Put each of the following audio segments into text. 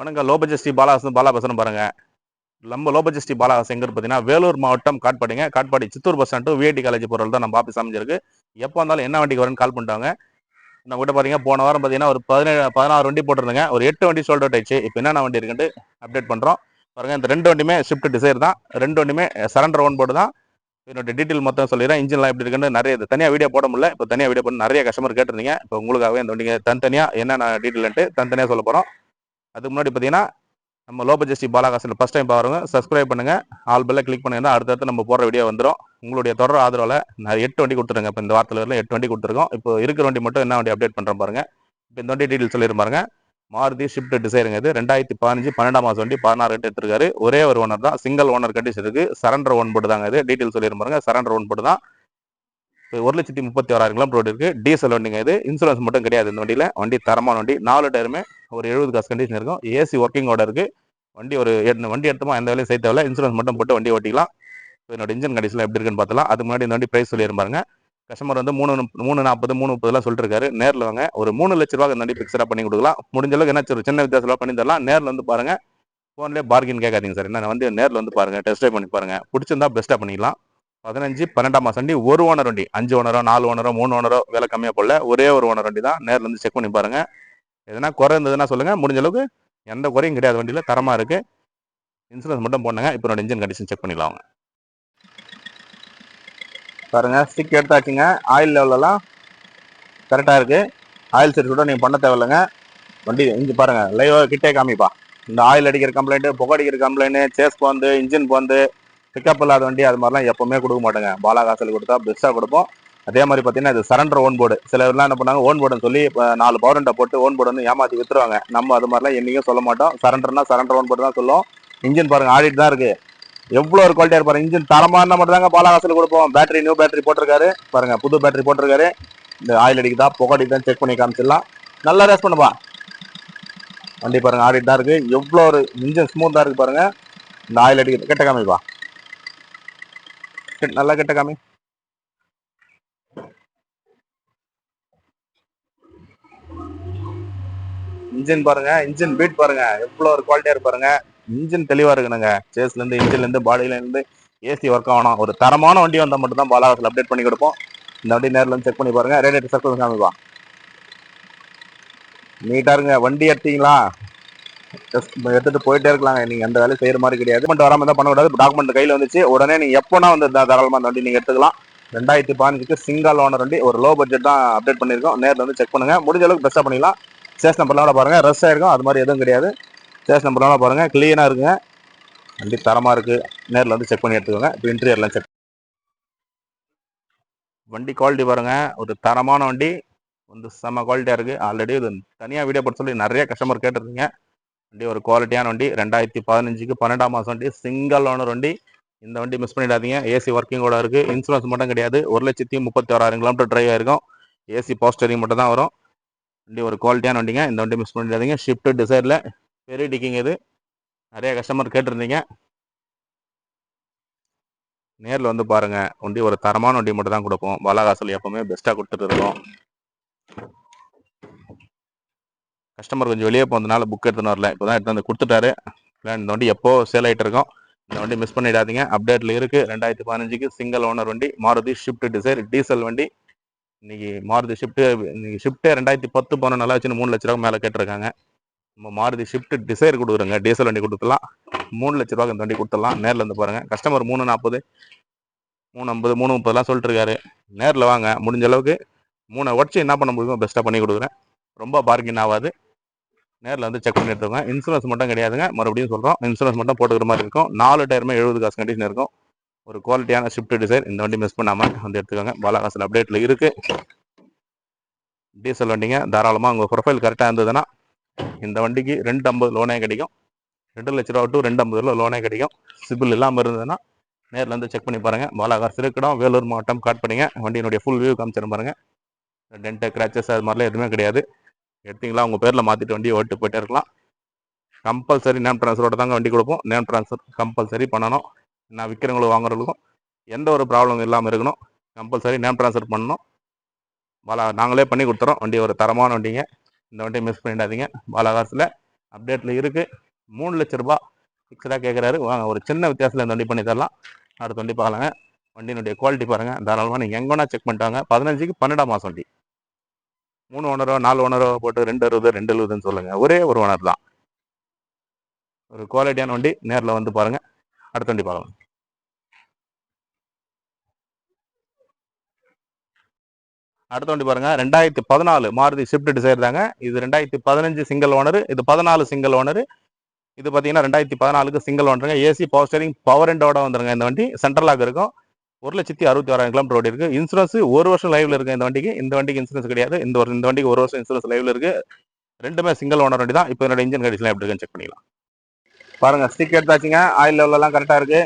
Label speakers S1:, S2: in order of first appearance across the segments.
S1: வணக்கம். Low budget Sri Bala பேசுகிறேன் பாருங்க. நம்ம லோ பட்ஜெட் ஸ்ரீ பாலா எங்கே பார்த்தீங்கன்னா வேலூர் மாவட்டம் காட்பாடிங்க. Katpadi Chittoor bus stand VIT college போகிறது தான் நம்ம ஆஃபீஸ் அமைஞ்சிருக்கு. எப்போ வந்தாலும் என்ன வண்டிக்கு வரேன்னு கால் பண்ணிட்டாங்க. நம்ம கிட்ட பார்த்தீங்கன்னா போன வாரம் பார்த்தீங்கன்னா ஒரு 16 வண்டி போட்டிருந்தேங்க. ஒரு 8 வண்டி சோல்ட் அவுட் ஆயிடுச்சு. இப்போ என்னென்ன வண்டி இருக்குன்ட்டு அப்டேட் பண்ணுறோம் பாருங்க. இந்த 2 வண்டியுமே ஷிஃப்ட் டிசைர் தான். 2 வண்டியுமே சரண்டர் ஓன் போர்டு தான். என்னோட டீட்டெயில் மொத்தம் சொல்லிடுறேன். இன்ஜின்லாம் எப்படி இருக்குன்னு நிறைய தனியாக வீடியோ போட முடியல. இப்போ தனியாக வீடியோ பண்ணி நிறைய கஸ்டமர் கேட்டிருந்தீங்க. இப்போ உங்களுக்காகவே இந்த வண்டிங்க தனித்தனியாக என்னென்ன டீட்டெயில்ன்ட்டு தனித்தனியாக சொல்ல போகிறோம். அதுக்கு முன்னாடி பார்த்தீங்கன்னா நம்ம லோ பட்ஜெட் ஸ்ரீ பாலா காசில் ஃபஸ்ட் டைம் பாருங்க, சப்ஸ்கிரைப் பண்ணுங்க, ஆல் பெல்ல கிளிக் பண்ணுங்க. அடுத்தடுத்து நம்ம போடுற வீடியோ வந்துடும். உங்களுடைய தொடர் ஆதரவில் நான் 8 வண்டி கொடுத்துருங்க. இப்போ இந்த வாரத்தில் வரல 8 வண்டி கொடுத்துருக்கோம். இப்போ இருக்கிற வண்டி மட்டும் என்ன வண்டி அப்டேட் பண்ணுறேன் பாருங்க. இப்போ இந்த வண்டி டீட்டெயில் சொல்லிடும் பாருங்க. மாருதி ஷிஃப்ட் டிசைருங்க. இது 2015 12ஆம் மாதம் வண்டி 16 கட்டு எடுத்துருக்காரு. ஒரே ஒரு ஓனர் தான், சிங்கிள் ஓனர் கண்டிஷன் இருக்கு. சரண்டர் ஓன் போட்டு தாங்க. இது டீட்டெயில் சொல்லிடும் பாருங்க. சரண்டர் ஓன் போட்டு தான். 1,36,000 கிலோமீட்டர் இருக்கு. டீசல் வண்டிங்க. இது இன்சூரன்ஸ் மட்டும் கிடையாது இந்த வண்டியில். வண்டி தரமான வண்டி. 4 டயருமே ஒரு 70 காசு கண்டிஷன் இருக்கும். ஏசி ஒர்க்கிங்கோட இருக்கு. வண்டி ஒரு வண்டி எடுத்தோமா எந்த வேலையும் சேர்த்து தேவையில்ல. இன்சூரன்ஸ் மட்டும் போட்டு வண்டி ஓட்டிக்கலாம். என்னோட இன்ஜின் கண்டிஷன் எப்படி இருக்குன்னு பார்த்தலாம். அதுக்கு முன்னாடி இந்த வண்டி பிரைஸ் சொல்லியிருப்பாருங்க. கஸ்டமர் வந்து 340 330 சொல்லிட்டு இருக்காரு. நேரில் வாங்க. ஒரு 3 லட்ச ரூபாய்க்கு இந்த வண்டி பிக்சரா பண்ணி கொடுக்கலாம். முடிஞ்ச அளவுக்கு என்ன ஒரு சின்ன வித்தியாசம் பண்ணி தரலாம். நேரில் வந்து பாருங்க. ஃபோன்லேயே பார்கின் கேட்காதீங்க சார். என்ன வந்து நேரில் வந்து பாருங்க, டெஸ்ட் ட்ரைவ் பண்ணி பாருங்க. பிடிச்சிருந்தா பெஸ்ட்டாக பண்ணிக்கலாம். 15 12ஆம் மாதம் வண்டி. ஒரு ஓனர் வண்டி. 5 ஓனரோ 4 ஓனரோ 3 ஓனரோ விலை கம்மியாக போடல. ஒரே ஒரு ஓனர் வண்டி தான். நேரில் வந்து செக் பண்ணி பாருங்க. எதனா குறை இருந்ததுன்னா சொல்லுங்க. முடிஞ்ச அளவுக்கு எந்த குறையும் கிடையாது. வண்டியில் தரமாக இருக்கு. இன்சூரன்ஸ் மட்டும் போனாங்க. இப்போ என்னோட இன்ஜின் கண்டிஷன் செக் பண்ணிடலாம் பாருங்க. ஸ்டிக் எடுத்தாச்சுங்க. ஆயில் லெவலெல்லாம் கரெக்டாக இருக்கு. ஆயில் சர்வீஸ் கூட நீங்கள் பண்ண தேவையில்லைங்க. வண்டி இஞ்சி பாருங்க, லைவாக கிட்டே காமிப்பா. இந்த ஆயில் அடிக்கிற கம்ப்ளைண்ட், புகை அடிக்கிற கம்ப்ளைண்ட், சேஸ் போந்து, இன்ஜின் போந்து, பிக்கப் இல்லாத வண்டி அது மாதிரிலாம் எப்பவுமே கொடுக்க மாட்டேங்க. பாலா காசில் கொடுத்தா பெஸ்ட்டாக கொடுப்போம். அதே மாதிரி பார்த்தீங்கன்னா இது சரண்டர் ஓன் போர்டு. சிலர்லாம் என்ன பண்ணாங்க, ஓன் போர்டுன்னு சொல்லி 4 பவரண்டை போட்டு ஓன் போர்டு வந்து ஏமாற்றி வித்துருவாங்க. நம்ம அது மாதிரிலாம் என்னைக்கும் சொல்ல மாட்டோம். சரண்டர்னா சரண்டர் ஓன் போர்டு தான் சொல்லுவோம். இன்ஜின் பாருங்க ஆடிட்டு தான் இருக்கு. எவ்வளோ ஒரு குவாலிட்டியா இருப்பாரு. இன்ஜின் தரமான மட்டும் தாங்க பாலா காசில் கொடுப்போம். பேட்டரி நியூ பேட்டரி போட்டிருக்காரு பாருங்க. புது பேட்டரி போட்டிருக்காரு. இந்த ஆயில் அடிக்குதா புகை அடிக்குதான் செக் பண்ணி காமிச்சிடலாம். நல்லா ரேஸ் பண்ணுப்பா. வண்டி பாருங்க ஆடிட்டு தான் இருக்கு. எவ்வளோ ஒரு இன்ஜின் ஸ்மூத்தா இருக்கு பாருங்க. இந்த ஆயில் அடிக்கிறது கெட்ட காமிப்பா. நல்லா கெட்ட காமி. இன்ஜின் பாருங்க, இன்ஜின் பீட் பாருங்க, எவ்வளோ ஒரு குவாலிட்டியா இருக்கு பாருங்க. இன்ஜின் தெளிவா இருக்குனுங்க. சேஸ்ல இருந்து இன்ஜின்ல இருந்து பாடியில இருந்து ஏசி ஒர்க் ஆகணும். ஒரு தரமான வண்டி வந்தால் மட்டும் தான் பாலா காசில் அப்டேட் பண்ணி கொடுப்போம். இந்த வண்டி நேரில் வந்து செக் பண்ணி பாருங்க. ரேடியேட்டர் சர்க்கிள் காமிப்பா. நீட்டா இருங்க. வண்டி எடுத்தீங்களா எடுத்துட்டு போயிட்டே இருக்கலாங்க. நீங்க எந்த வேலையும் செய்யற மாதிரி கிடையாது. டாக்குமெண்ட் வராம தான் பண்ணக்கூடாது. டாக்குமெண்ட் கையில வந்துச்சு உடனே நீங்க எப்போனா வந்து தாராளமா அந்த வண்டி நீங்க எடுத்துக்கலாம். 2015 சிங்கிள் ஓனர் வண்டி. ஒரு லோ பட்ஜெட் தான் அப்டேட் பண்ணிருக்கோம். நேரில் வந்து செக் பண்ணுங்க. முடிஞ்ச அளவுக்கு பெஸ்ட்டாக பண்ணிக்கலாம். சேஸ் நம்பர்லாம் பாருங்க, ரஷ் ஆயிருக்கும். அது மாதிரி எதுவும் கிடையாது. சேஸ் நம்பர்லாம் பாருங்க, கிளீனா இருக்குங்க. வண்டி தரமா இருக்கு. நேரில் வந்து செக் பண்ணி எடுத்துக்கோங்க. இப்போ இன்டீரியர்லாம் செக். வண்டி குவாலிட்டி பாருங்க, ஒரு தரமான வண்டி வந்து செம்ம குவாலிட்டியா இருக்கு. ஆல்ரெடி இது தனியாக வீடியோ போட்டு சொல்லி நிறைய கஸ்டமர் கேட்டிருந்தீங்க. வண்டி ஒரு குவாலிட்டியான வண்டி. 2015 12ஆம் மாதம் வண்டி. சிங்கிள் ஓனர் வண்டி. இந்த வண்டி மிஸ் பண்ணிடாதீங்க. ஏசி ஒர்க்கிங்கோட இருக்கு. இன்சூரன்ஸ் மட்டும் கிடையாது. 1,36,000 கிலோமீட்டர் டிரைவ் ஆயிருக்கும். ஏசி பவர் மட்டும் தான் வரும். வண்டி ஒரு குவாலிட்டியான வண்டிங்க. இந்த வண்டி மிஸ் பண்ணிடாதீங்க. ஷிஃப்ட் டிசைர்ல பெரிய டிக்கிங் இது. நிறைய கஸ்டமர் கேட்டிருந்தீங்க. நேரில் வந்து பாருங்க. வண்டி ஒரு தரமான வண்டி மட்டும் தான் கொடுப்போம். பாலா காசில் எப்பவுமே பெஸ்ட்டாக கொடுத்துட்டு இருக்கோம். கஸ்டமர் கொஞ்சம் வெளியே போனதுனால புக் எடுத்துன்னு வரல. இப்போ தான் எடுத்து வந்து கொடுத்துட்டாரு. இந்த வண்டி எப்போ சேல் ஆகிட்டு இருக்கோம். இந்த வண்டி மிஸ் பண்ணிடாதீங்க. அப்டேட்ல இருக்கு. 2015 சிங்கிள் ஓனர் வண்டி. மாருதி ஷிஃப்ட் டிசைர் டீசல் வண்டி. இன்னைக்கு மாருதி ஷிஃப்ட் இன்னைக்கு ஷிஃப்ட்டே 2010 போன நல்லா வச்சுன்னு 3 லட்ச ரூபா மேலே கேட்டிருக்காங்க. நம்ம மாருதி ஷிஃப்ட் டிசைர் கொடுக்குறோங்க. டீசல் வண்டி கொடுத்துலாம். 3 லட்ச ரூபாய்க்கு இந்த வண்டி கொடுத்துடலாம். நேரில் வந்து பாருங்க. கஸ்டமர் 340 350 330 சொல்லிட்டு இருக்காரு. நேரில் வாங்க. முடிஞ்ச அளவுக்கு 3 உடச்சி என்ன பண்ண முடியுமோ பெஸ்ட்டாக பண்ணி கொடுக்குறேன். ரொம்ப பார்கின் ஆகாது. நேரில் வந்து செக் பண்ணி எடுத்துக்கோங்க. இன்சூரன்ஸ் மட்டும் கிடையாதுங்க. மறுபடியும் சொல்கிறோம், இன்சூரன்ஸ் மட்டும் போட்டுக்கிற மாதிரி இருக்கும். 4 டயருமே 70 காசு கண்டிஷன் இருக்கும். ஒரு குவாலிட்டியான ஷிஃப்ட் டிசைர். இந்த வண்டி மிஸ் பண்ணாமல் வந்து எடுத்துக்கோங்க. பாலா காசில் அப்டேட்டில் இருக்கு. டீசல் வண்டிங்க. தாராளமாக உங்கள் ப்ரொஃபைல் கரெக்டாக இருந்ததுன்னா இந்த வண்டிக்கு 250 லோனே கிடைக்கும். 2 லட்ச ரூபா டு 250 லோனே கிடைக்கும். சிபில் இல்லாமல் இருந்ததுன்னா நேரில் வந்து செக் பண்ணி பாருங்கள். பாலா காசு இருக்கட்டும். வேலூர் மாவட்டம் காட்பாடிங்க. வண்டியினுடைய ஃபுல் வியூ காமிச்சிடும் பாருங்க. டென்ட் கிராச்சஸ் அது மாதிரிலாம் எதுவுமே கிடையாது. எடுத்தீங்களா உங்கள் பேரில் மாற்றிட்டு வண்டியை ஓட்டு போயிட்டே இருக்கலாம். கம்பல்சரி நேம் ட்ரான்ஸ்ஃபரோட தாங்க வண்டி கொடுப்போம். நேம் ட்ரான்ஸ்ஃபர் கம்பல்சரி பண்ணணும். நான் விற்கிறவங்களும் வாங்குறவங்களுக்கும் எந்த ஒரு ப்ராப்ளம் இல்லாமல் இருக்கணும். கம்பல்சரி நேம் ட்ரான்ஸ்ஃபர் பண்ணணும். பாலா நாங்களே பண்ணி கொடுத்துறோம். வண்டி ஒரு தரமான வண்டிங்க. இந்த வண்டியை மிஸ் பண்ணிடாதீங்க. பாலா காசில் அப்டேட்டில் இருக்குது. 3 லட்ச ரூபா ஃபிக்ஸடாக கேட்குறாரு. வாங்க ஒரு சின்ன வித்தியாசத்தில் இந்த வண்டி பண்ணி தரலாம். அடுத்த வண்டி பார்க்கலாங்க. வண்டியினுடைய குவாலிட்டி பாருங்கள். தாராளமாக நீங்கள் எங்கே வேணால் செக் பண்ணிட்டாங்க. 15க்கு 12ஆம் மாதம் வண்டி. 3 ஓனரோ 4 ஓனரோ போட்டு 260 270ன்னு சொல்லுங்கள். ஒரே ஒரு ஓனர் தான். ஒரு குவாலிட்டியான வண்டி. நேரில் வந்து பாருங்கள். அடுத்த வண்டி பார்க்கலாம். அடுத்த வண்டி பாருங்க 2014 மாருதி ஸ்விஃப்ட் டிசைர் தாங்க. இது 2015 சிங்கிள் ஓனர், இது 14 சிங்கிள் ஓனர். இது பார்த்தீங்கன்னா 2014க்கு சிங்கிள் ஓனருங்க. ஏசி பவர் ஸ்டேரிங் பவர் விண்டோட வந்துருங்க. இந்த வண்டி சென்ட்ரல் லாக் இருக்கும். 1,66,000 கிலோமீட்டர் ஓடி இருக்கு. இன்சூரன்ஸ் 1 வருஷம் லைவ்ல இருக்கு இந்த வண்டிக்கு. இந்த வண்டிக்கு இன்சூரன்ஸ் கிடையாது. இந்த வண்டிக்கு 1 வருஷம் இன்சூரன்ஸ் லைவ்ல இருக்கு. ரெண்டுமே சிங்கிள் ஓனர் வண்டி தான். இப்போ என்னோட இன்ஜின் கண்டிஷன் எப்படி இருக்குன்னு செக் பண்ணிக்கலாம். பாருங்க ஸ்டிக் எடுத்தாச்சுங்க. ஆயில் லெவல் எல்லாம் கரெக்டா இருக்கு.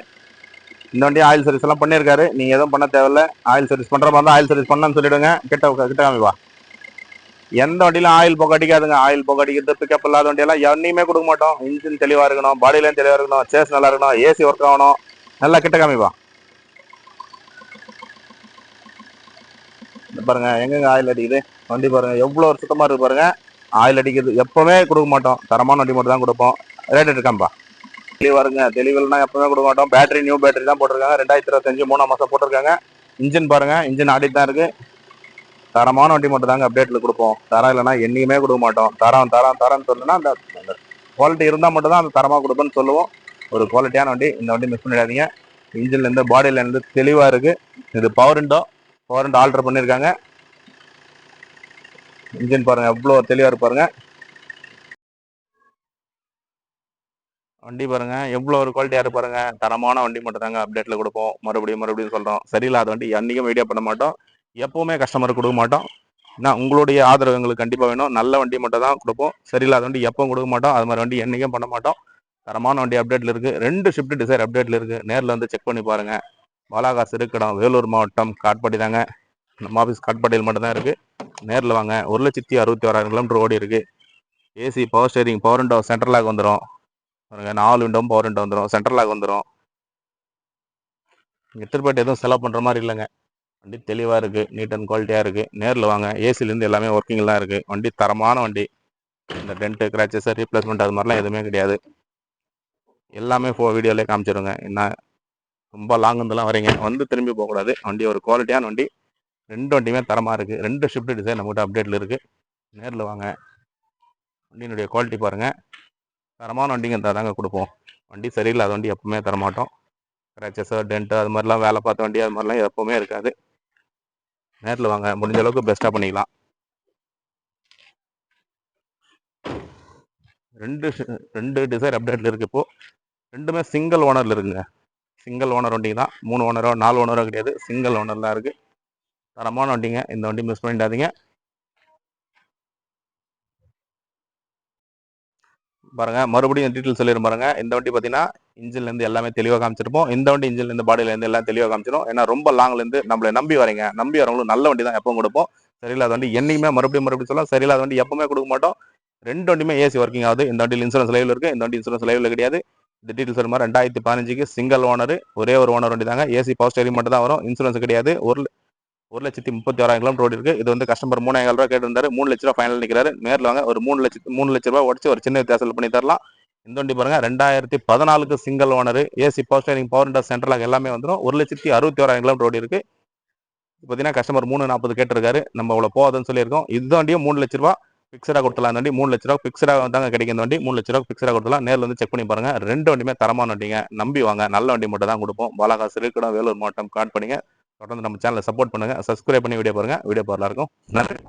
S1: இந்த வண்டி ஆயில் சர்வீஸ் எல்லாம் பண்ணியிருக்காரு. நீங்க எதுவும் பண்ண தேவையில்ல. ஆயில் சர்வீஸ் பண்ற மாதிரி ஆயில் சர்வீஸ் பண்ணலாம்னு சொல்லிடுங்க. கிட்ட காமிப்பா. எந்த வண்டியிலும் ஆயில் புகை அடிக்காதுங்க. ஆயில் புகை அடிக்கிறது பிக்கப் இல்லாத வண்டியெல்லாம் எண்ணியுமே கொடுக்க மாட்டோம். இன்ஜின் தெளிவா இருக்கணும், பாடியிலும் தெளிவா இருக்கணும், சேஸ் நல்லா இருக்கணும், ஏசி ஒர்க் ஆகணும். நல்லா கிட்ட காமிப்பா. பாருங்க எங்கெங்க ஆயில் அடிக்குது வண்டி பாருங்க. எவ்வளவு ஒரு சுத்தமா இருக்கு பாருங்க. ஆயில் அடிக்கிறது எப்பவுமே கொடுக்க மாட்டோம். தரமான வண்டி மட்டும் தான் கொடுப்போம். ரேட் இருக்காம்பா. தெளிவா இருங்க. தெளிவுலாம் எப்பவுமே கொடுக்க மாட்டோம். பேட்டரி நியூ பேட்டரி தான் போட்டிருக்காங்க. 2025 3ஆம் மாசம் போட்டிருக்காங்க. இன்ஜின் பாருங்க. இன்ஜின் ஆடிட் தான் இருக்கு. தரமான வண்டி மட்டும் தாங்க அப்டேட்ல கொடுப்போம். தரம் இல்லைன்னா என்னைக்குமே கொடுக்க மாட்டோம். தரம்னு சொல்லுன்னா அந்த குவாலிட்டி இருந்தால் மட்டும் தான் அந்த தரமாக கொடுப்பேன்னு சொல்லுவோம். ஒரு குவாலிட்டியான வண்டி. இந்த வண்டி மிஸ் பண்ணிடாதீங்க. இன்ஜின்ல இருந்து பாடியில இருந்து தெளிவா இருக்கு. இது பவர் விண்டோ ஆல்டர் பண்ணிருக்காங்க. இன்ஜின் பாருங்க எவ்வளவு தெளிவா இருக்கு பாருங்க. வண்டி பாருங்க எவ்வளவு ஒரு குவாலிட்டியா இருக்கு பாருங்க. தரமான வண்டி மட்டும் தாங்க அப்டேட்ல கொடுப்போம். மறுபடியும் சொல்றோம். சரியில்லாத வண்டி என்னைக்கும் வீடியோ பண்ண மாட்டோம். எப்பவுமே கஸ்டமருக்கு கொடுக்க மாட்டோம். உங்களுடைய ஆதரவு எங்களுக்கு கண்டிப்பா வேணும். நல்ல வண்டி மட்டும் தான் கொடுப்போம். சரியில்லாத வண்டி எப்பவும் கொடுக்க மாட்டோம். அது மாதிரி வண்டி என்னைக்கும் பண்ண மாட்டோம். தரமான வண்டி அப்டேட்ல இருக்கு. 2 ஷிஃப்ட் டிசைர் அப்டேட்ல இருக்கு. நேரில் வந்து செக் பண்ணி பாருங்க. பாலாகாசு இருக்கிடம் வேலூர் மாவட்டம் காட்பாடி தாங்க. நம்ம ஆஃபீஸ் காட்பாடியில் மட்டும் தான் இருக்கு. நேரில் வாங்க. 1,61,6,000 கிலோமீட்டர் ஓடி இருக்கு. AC power steering power window central lock வந்துடும். 4 விண்டோவும் பவர் விண்டோ வந்துடும். சென்ட்ரல் லாக் வந்துடும். எத்திருப்பாட்டு எதுவும் செலவு பண்ற மாதிரி இல்லைங்க. வண்டி தெளிவா இருக்கு. நீட் அண்ட் குவாலிட்டியா இருக்கு. நேரில் வாங்க. ஏசில இருந்து எல்லாமே ஒர்க்கிங் தான் இருக்கு. வண்டி தரமான வண்டி. இந்த டென்ட் கிராச்சஸ் ரீப்ளேஸ்மெண்ட் அது மாதிரிலாம் எதுவுமே கிடையாது. எல்லாமே வீடியோலேயே காமிச்சிருங்க. என்ன ரொம்ப லாங் இருந்தெல்லாம் வரீங்க வந்து திரும்பி போகக்கூடாது. வண்டி ஒரு குவாலிட்டியான வண்டி. 2 வண்டியுமே தரமா இருக்கு. 2 ஷிஃப்ட் டிசைன் நம்மகிட்ட அப்டேட்ல இருக்கு. நேரில் வாங்க. வண்டியினுடைய குவாலிட்டி பாருங்க. தரமான வண்டிங்க தாங்க கொடுப்போம். வண்டி சரியில்லாத வண்டி எப்பவுமே தரமாட்டோம். கிராச்சஸ் டென்ட் அது மாதிரிலாம் வேலை பார்த்த வண்டி அது மாதிரிலாம் எப்பவுமே இருக்காது. நேரில் வாங்க. முடிஞ்ச அளவுக்கு பெஸ்ட்டாக பண்ணிக்கலாம். 2 டிசைர் அப்டேட்ல இருக்கு. இப்போ ரெண்டுமே சிங்கிள் ஓனர்ல இருக்குங்க. சிங்கிள் ஓனர் வண்டி தான். 3 ஓனரோ 4 ஓனரோ கிடையாது. சிங்கிள் ஓனர் தான் இருக்கு. தரமான வண்டிங்க. இந்த வண்டி மிஸ் பண்ணிடாதீங்க. பாருங்க மறுபடியும் டீட்டெயில் சொல்லிடும் பாருங்க. இந்த வண்டி பார்த்தீங்கன்னா இன்ஜின்ல இருந்து எல்லாமே தெளிவாக காமிச்சிருப்போம். இந்த வண்டி இன்ஜின்ல இருந்து பாடியில இருந்து எல்லாம் தெளிவாக காமிச்சிடும். ஏன்னா ரொம்ப லாங்ல இருந்து நம்மளை நம்பி வரீங்க. நம்பி வரவங்களுக்கு நல்ல வண்டி தான் எப்பவும் கொடுப்போம். சரியில்லாத வண்டி என்னைக்குமே மறுபடியும் சொல்லலாம். சரியில்லாத வண்டி எப்பவுமே கொடுக்க மாட்டோம். 2 வண்டியுமே ஏசி ஒர்க்கிங் ஆகுது. இந்த வண்டியில் இன்சூரன்ஸ் லைவ்ல இருக்கு. இந்த வண்டி இன்சூரன்ஸ் லைவ்ல கிடையாது. இந்த டீட்டெயில் சொல்ற மாதிரி 2015க்கு சிங்கிள் ஓனர், ஒரே ஒரு ஓனர் வண்டி தாங்க. ஏசி பவர் ஸ்டேரிங் மட்டும் தான் வரும். இன்சூரன்ஸ் கிடையாது. 1,36,000 கிலோமீட்டர் ஓடி இருக்கு. இது வந்து கஸ்டமர் 3,000 ரூபாய் கேட்டிருந்தாரு. 3 லட்ச ரூபா ஃபைனல் நிற்கிறாரு. நேரில் வாங்க. ஒரு 3 லட்ச ரூபாய் உடச்சு ஒரு சின்ன வித்தியாசம் பண்ணி தரலாம். இந்த வண்டி பாருங்க 2014க்கு single owner, AC power steering power window central lock எல்லாமே வந்துடும். 1,61,000 கிலோமீட்டர் ஓடி இருக்கு. பார்த்தீங்கன்னா கஸ்டமர் 3,40 கேட்டிருக்காரு. நம்ம அவ்வளோ போகாதுன்னு சொல்லியிருக்கோம். இந்த வண்டியும் 3 லட்ச ரூபா ஃபிக்ஸடாக கொடுத்துலாம். இந்த வண்டி 3 லட்ச ரூபா ஃபிக்ஸடாக தாங்க கிடைக்கும். இந்த வண்டி 3 லட்ச ரூபா ஃபிக்ஸடாக கொடுத்துலாம். நேரில் வந்து செக் பண்ணி பாருங்க. 2 வண்டியுமே தரமான வண்டிங்க. நம்பி வாங்க. நல்ல வண்டி மட்டும் தான் கொடுப்போம். பாலாகாசு இருக்கிடம் வேலூர் மாவட்டம் காட் பண்ணிங்க. தொடர்ந்து நம்ம சேனலை சப்போர்ட் பண்ணுங்க. சப்ஸ்கிரைப் பண்ணி வீடியோ பாருங்க. வீடியோ பார்க்கலாம் இருக்கும். நன்றி.